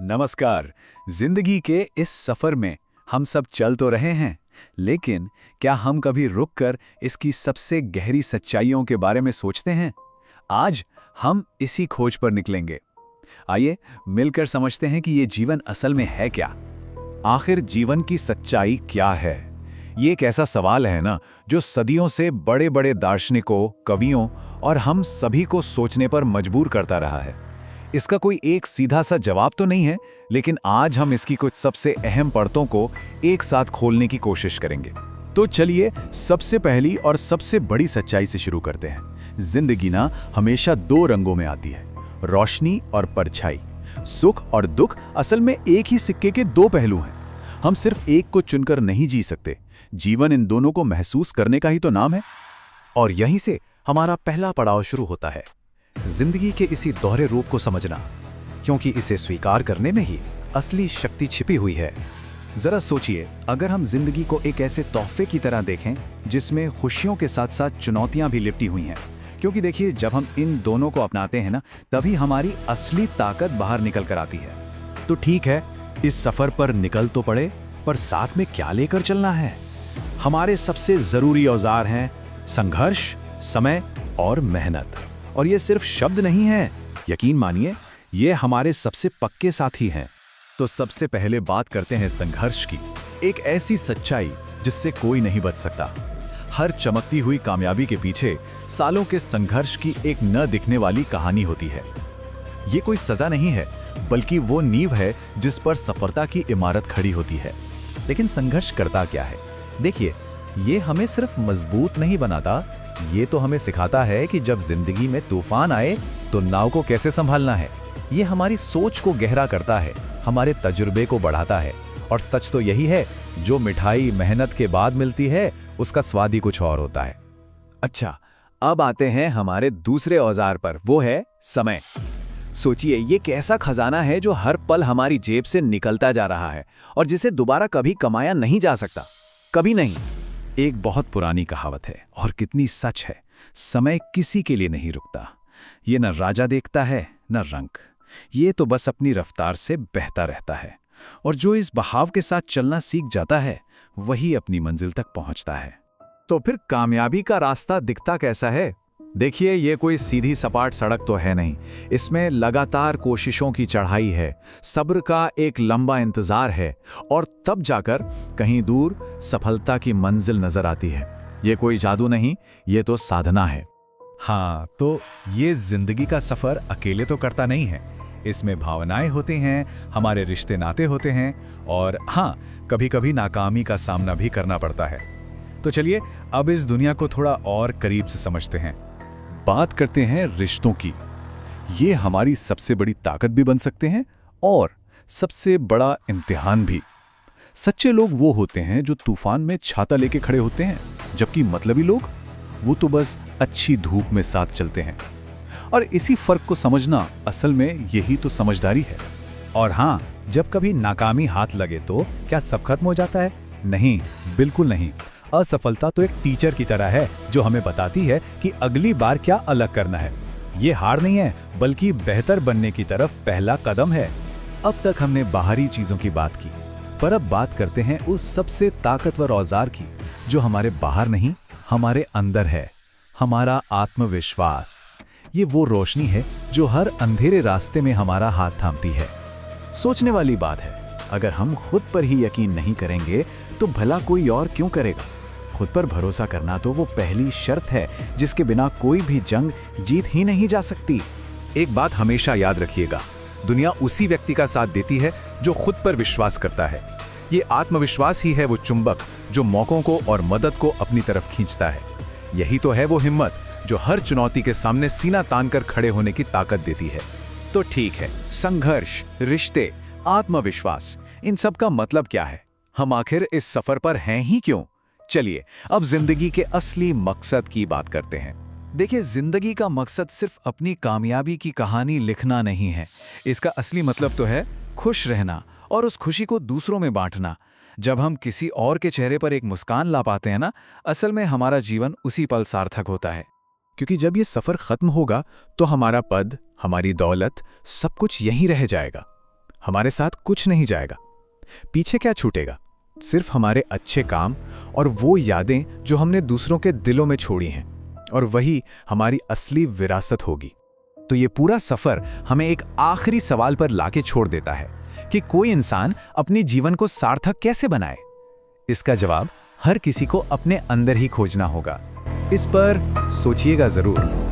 नमस्कार। जिंदगी के इस सफर में हम सब चल तो रहे हैं, लेकिन क्या हम कभी रुककर इसकी सबसे गहरी सच्चाइयों के बारे में सोचते हैं? आज हम इसी खोज पर निकलेंगे। आइए मिलकर समझते हैं कि ये जीवन असल में है क्या। आखिर जीवन की सच्चाई क्या है? ये एक ऐसा सवाल है ना, जो सदियों से बड़े बड़े दार्शनिकों, कवियों और हम सभी को सोचने पर मजबूर करता रहा है। इसका कोई एक सीधा सा जवाब तो नहीं है, लेकिन आज हम इसकी कुछ सबसे अहम परतों को एक साथ खोलने की कोशिश करेंगे। तो चलिए सबसे पहली और सबसे बड़ी सच्चाई से शुरू करते हैं। जिंदगी ना हमेशा दो रंगों में आती है, रोशनी और परछाई। सुख और दुख असल में एक ही सिक्के के दो पहलू हैं। हम सिर्फ एक को चुनकर नहीं जी सकते। जीवन इन दोनों को महसूस करने का ही तो नाम है। और यहीं से हमारा पहला पड़ाव शुरू होता है, जिंदगी के इसी दोहरे रूप को समझना, क्योंकि इसे स्वीकार करने में ही असली शक्ति छिपी हुई है। जरा सोचिए, अगर हम जिंदगी को एक ऐसे तोहफे की तरह देखें जिसमें खुशियों के साथ साथ चुनौतियां भी लिपटी हुई हैं। क्योंकि देखिए, जब हम इन दोनों को अपनाते हैं ना, तभी हमारी असली ताकत बाहर निकल कर आती है। तो ठीक है, इस सफर पर निकल तो पड़े, पर साथ में क्या लेकर चलना है? हमारे सबसे जरूरी औजार हैं संघर्ष, समय और मेहनत। और ये सिर्फ शब्द नहीं है, यकीन मानिए, ये हमारे सबसे पक्के साथी हैं। तो सबसे पहले बात करते हैं संघर्ष की, एक ऐसी सच्चाई जिससे कोई नहीं बच सकता। हर चमकती हुई कामयाबी के पीछे सालों के संघर्ष की एक न दिखने वाली कहानी होती है। ये कोई सजा नहीं है, बल्कि वो नींव है जिस पर सफलता की इमारत खड़ी होती है। लेकिन संघर्ष करता क्या है? देखिए, ये हमें सिर्फ मजबूत नहीं बनाता, ये तो हमें सिखाता है कि जब जिंदगी में तूफान आए तो नाव को कैसे संभालना है। ये हमारी सोच को गहरा करता है, हमारे तजुर्बे को बढ़ाता है। और सच तो यही है, जो मिठाई मेहनत के बाद मिलती है, उसका स्वाद ही कुछ और होता है। अच्छा, अब आते हैं हमारे दूसरे औजार पर, वो है समय। सोचिए, ये कैसा खजाना है जो हर पल हमारी जेब से निकलता जा रहा है और जिसे दोबारा कभी कमाया नहीं जा सकता, कभी नहीं। एक बहुत पुरानी कहावत है और कितनी सच है, समय किसी के लिए नहीं रुकता। ये न राजा देखता है न रंग, ये तो बस अपनी रफ्तार से बहता रहता है। और जो इस बहाव के साथ चलना सीख जाता है, वही अपनी मंजिल तक पहुंचता है। तो फिर कामयाबी का रास्ता दिखता कैसा है? देखिए, ये कोई सीधी सपाट सड़क तो है नहीं। इसमें लगातार कोशिशों की चढ़ाई है, सब्र का एक लंबा इंतजार है, और तब जाकर कहीं दूर सफलता की मंजिल नजर आती है। ये कोई जादू नहीं, ये तो साधना है। हाँ, तो ये जिंदगी का सफर अकेले तो करता नहीं है। इसमें भावनाएं होती हैं, हमारे रिश्ते नाते होते हैं, और हाँ, कभी कभी नाकामी का सामना भी करना पड़ता है। तो चलिए अब इस दुनिया को थोड़ा और करीब से समझते हैं। बात करते हैं रिश्तों की। ये हमारी सबसे बड़ी ताकत भी बन सकते हैं और सबसे बड़ा इम्तिहान भी। सच्चे लोग वो होते हैं जो तूफान में छाता लेके खड़े होते हैं, जबकि मतलबी लोग, वो तो बस अच्छी धूप में साथ चलते हैं। और इसी फर्क को समझना असल में यही तो समझदारी है। और हाँ, जब कभी नाकामी हाथ लगे तो क्या सब खत्म हो जाता है? नहीं, बिल्कुल नहीं। असफलता तो एक टीचर की तरह है जो हमें बताती है कि अगली बार क्या अलग करना है। ये हार नहीं है, बल्कि बेहतर बनने की तरफ पहला कदम है। अब तक हमने बाहरी चीजों की बात की, पर अब बात करते हैं उस सबसे ताकतवर औजार की जो हमारे बाहर नहीं, हमारे अंदर है, हमारा आत्मविश्वास। ये वो रोशनी है जो हर अंधेरे रास्ते में हमारा हाथ थामती है। सोचने वाली बात है, अगर हम खुद पर ही यकीन नहीं करेंगे तो भला कोई और क्यों करेगा? खुद पर भरोसा करना तो वो पहली शर्त है जिसके बिना कोई भी जंग जीत ही नहीं जा सकती। एक बात हमेशा याद रखिएगा, दुनिया उसी व्यक्ति का साथ देती है जो खुद पर विश्वास करता है। ये आत्मविश्वास ही है वो चुंबक जो मौकों को और मदद को अपनी तरफ खींचता है। यही तो है वो हिम्मत जो हर चुनौती के सामने सीना तानकर खड़े होने की ताकत देती है। तो ठीक है, संघर्ष, रिश्ते, आत्मविश्वास, इन सब का मतलब क्या है? हम आखिर इस सफर पर हैं ही क्यों? चलिए अब जिंदगी के असली मकसद की बात करते हैं। देखिए, जिंदगी का मकसद सिर्फ अपनी कामयाबी की कहानी लिखना नहीं है। इसका असली मतलब तो है खुश रहना और उस खुशी को दूसरों में बांटना। जब हम किसी और के चेहरे पर एक मुस्कान ला पाते हैं ना, असल में हमारा जीवन उसी पल सार्थक होता है। क्योंकि जब ये सफर खत्म होगा तो हमारा पद, हमारी दौलत, सब कुछ यहीं रह जाएगा। हमारे साथ कुछ नहीं जाएगा। पीछे क्या छूटेगा? सिर्फ हमारे अच्छे काम और वो यादें जो हमने दूसरों के दिलों में छोड़ी हैं, और वही हमारी असली विरासत होगी। तो ये पूरा सफर हमें एक आखिरी सवाल पर लाके छोड़ देता है कि कोई इंसान अपने जीवन को सार्थक कैसे बनाए। इसका जवाब हर किसी को अपने अंदर ही खोजना होगा। इस पर सोचिएगा जरूर।